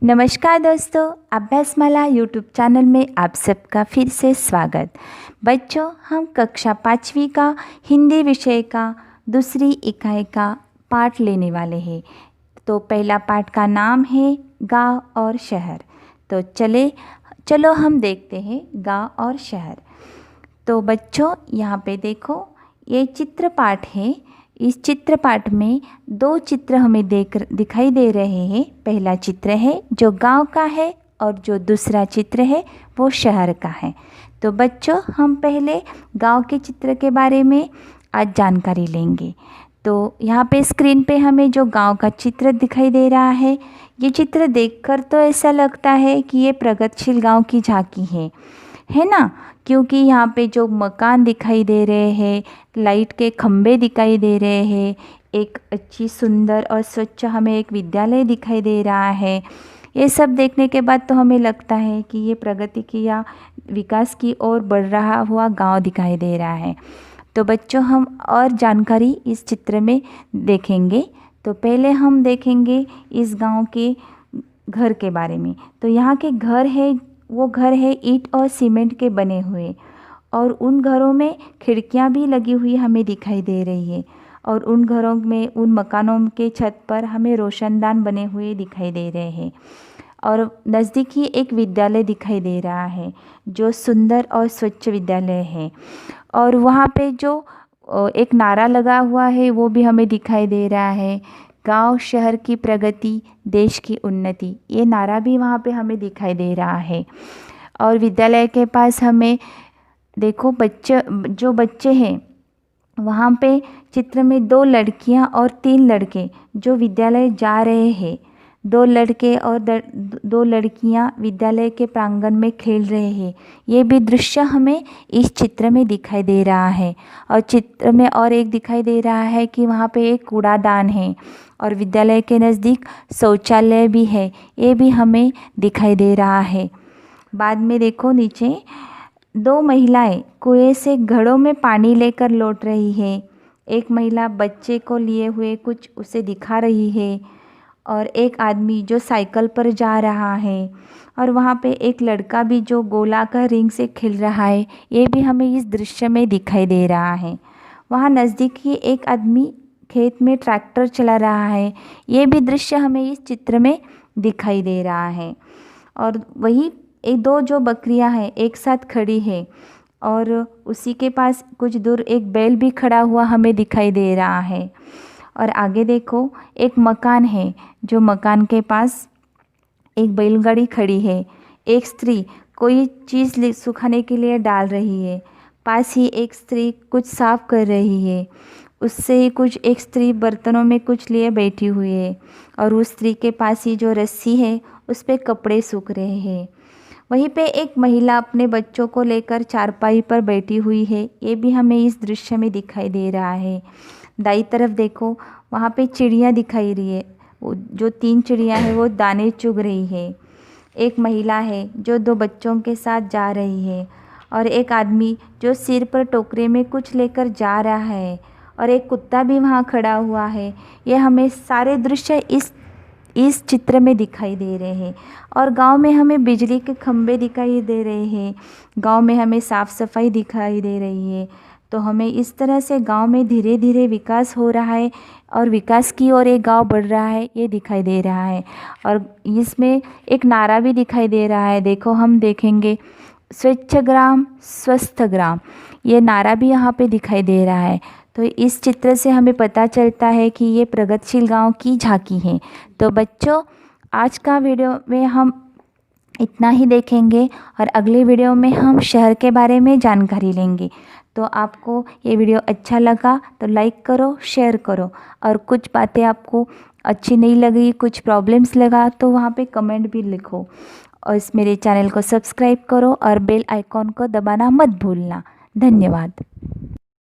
नमस्कार दोस्तों, अभ्यासमाला YouTube channel में आप सबका फिर से स्वागत। बच्चों, हम कक्षा 5वीं का हिंदी विषय का दूसरी इकाई का पाठ लेने वाले हैं। तो पहला पाठ का नाम है गांव और शहर। तो चलो हम देखते हैं गांव और शहर। तो बच्चों, यहाँ पे देखो, ये चित्र पाठ है। इस चित्र पाठ में दो चित्र हमें दिखाई दे रहे हैं। पहला चित्र है जो गांव का है और जो दूसरा चित्र है वो शहर का है। तो बच्चों, हम पहले गांव के चित्र के बारे में आज जानकारी लेंगे। तो यहाँ पे स्क्रीन पे हमें जो गांव का चित्र दिखाई दे रहा है, ये चित्र देखकर तो ऐसा लगता है कि ये प्रगतिशील गांव की झांकी है ना। क्योंकि यहाँ पे जो मकान दिखाई दे रहे हैं, लाइट के खंभे दिखाई दे रहे हैं, एक अच्छी सुंदर और स्वच्छ हमें एक विद्यालय दिखाई दे रहा है। ये सब देखने के बाद तो हमें लगता है कि ये प्रगति की या विकास की ओर बढ़ रहा हुआ गांव दिखाई दे रहा है। तो बच्चों, हम और जानकारी इस चित्र में देखेंगे। तो पहले हम देखेंगे इस गांव के घर के बारे में। तो यहाँ के घर है, वो घर है ईंट और सीमेंट के बने हुए, और उन घरों में खिड़कियां भी लगी हुई हमें दिखाई दे रही है। और उन घरों में, उन मकानों के छत पर हमें रोशनदान बने हुए दिखाई दे रहे हैं। और नज़दीक ही एक विद्यालय दिखाई दे रहा है जो सुंदर और स्वच्छ विद्यालय है। और वहाँ पे जो एक नारा लगा हुआ है वो भी हमें दिखाई दे रहा है, गांव शहर की प्रगति देश की उन्नति। ये नारा भी वहाँ पे हमें दिखाई दे रहा है। और विद्यालय के पास हमें देखो, जो बच्चे हैं वहाँ पे चित्र में 2 लड़कियाँ और 3 लड़के जो विद्यालय जा रहे हैं। 2 लड़के और 2 लड़कियाँ विद्यालय के प्रांगण में खेल रहे हैं। ये भी दृश्य हमें इस चित्र में दिखाई दे रहा है। और चित्र में और एक दिखाई दे रहा है कि वहाँ पे एक कूड़ादान है और विद्यालय के नज़दीक शौचालय भी है। ये भी हमें दिखाई दे रहा है। बाद में देखो, नीचे 2 महिलाएं कुएं से घड़ों में पानी लेकर लौट रही है। एक महिला बच्चे को लिए हुए कुछ उसे दिखा रही है, और एक आदमी जो साइकिल पर जा रहा है। और वहाँ पे एक लड़का भी जो गोलाकार रिंग से खेल रहा है। ये भी हमें इस दृश्य में दिखाई दे रहा है। वहाँ नज़दीक ही एक आदमी खेत में ट्रैक्टर चला रहा है। ये भी दृश्य हमें इस चित्र में दिखाई दे रहा है। और वही एक 2 जो बकरियां हैं एक साथ खड़ी है, और उसी के पास कुछ दूर एक बैल भी खड़ा हुआ हमें दिखाई दे रहा है। और आगे देखो, एक मकान है जो मकान के पास एक बैलगाड़ी खड़ी है। एक स्त्री कोई चीज़ सुखाने के लिए डाल रही है। पास ही एक स्त्री कुछ साफ कर रही है। उससे ही कुछ एक स्त्री बर्तनों में कुछ लिए बैठी हुई है, और उस स्त्री के पास ही जो रस्सी है उस पे कपड़े सूख रहे हैं। वहीं पे एक महिला अपने बच्चों को लेकर चारपाई पर बैठी हुई है। ये भी हमें इस दृश्य में दिखाई दे रहा है। दाईं तरफ देखो, वहाँ पे चिड़िया दिखाई रही है। जो 3 चिड़िया है वो दाने चुग रही है। एक महिला है जो 2 बच्चों के साथ जा रही है, और एक आदमी जो सिर पर टोकरे में कुछ लेकर जा रहा है, और एक कुत्ता भी वहाँ खड़ा हुआ है। ये हमें सारे दृश्य इस चित्र में दिखाई दे रहे हैं। और गांव में हमें बिजली के खंभे दिखाई दे रहे हैं। गांव में हमें साफ़ सफाई दिखाई दे रही है। तो हमें इस तरह से गांव में धीरे धीरे विकास हो रहा है, और विकास की ओर एक गांव बढ़ रहा है, ये दिखाई दे रहा है। और इसमें एक नारा भी दिखाई दे रहा है। देखो, हम देखेंगे, स्वच्छ ग्राम स्वस्थ ग्राम। ये नारा भी यहाँ पे दिखाई दे रहा है। तो इस चित्र से हमें पता चलता है कि ये प्रगतिशील गांव की झांकी है। तो बच्चों, आज का वीडियो में हम इतना ही देखेंगे, और अगले वीडियो में हम शहर के बारे में जानकारी लेंगे। तो आपको ये वीडियो अच्छा लगा तो लाइक करो, शेयर करो, और कुछ बातें आपको अच्छी नहीं लगी, कुछ प्रॉब्लम्स लगा, तो वहाँ पे कमेंट भी लिखो। और इस मेरे चैनल को सब्सक्राइब करो और बेल आइकॉन को दबाना मत भूलना। धन्यवाद।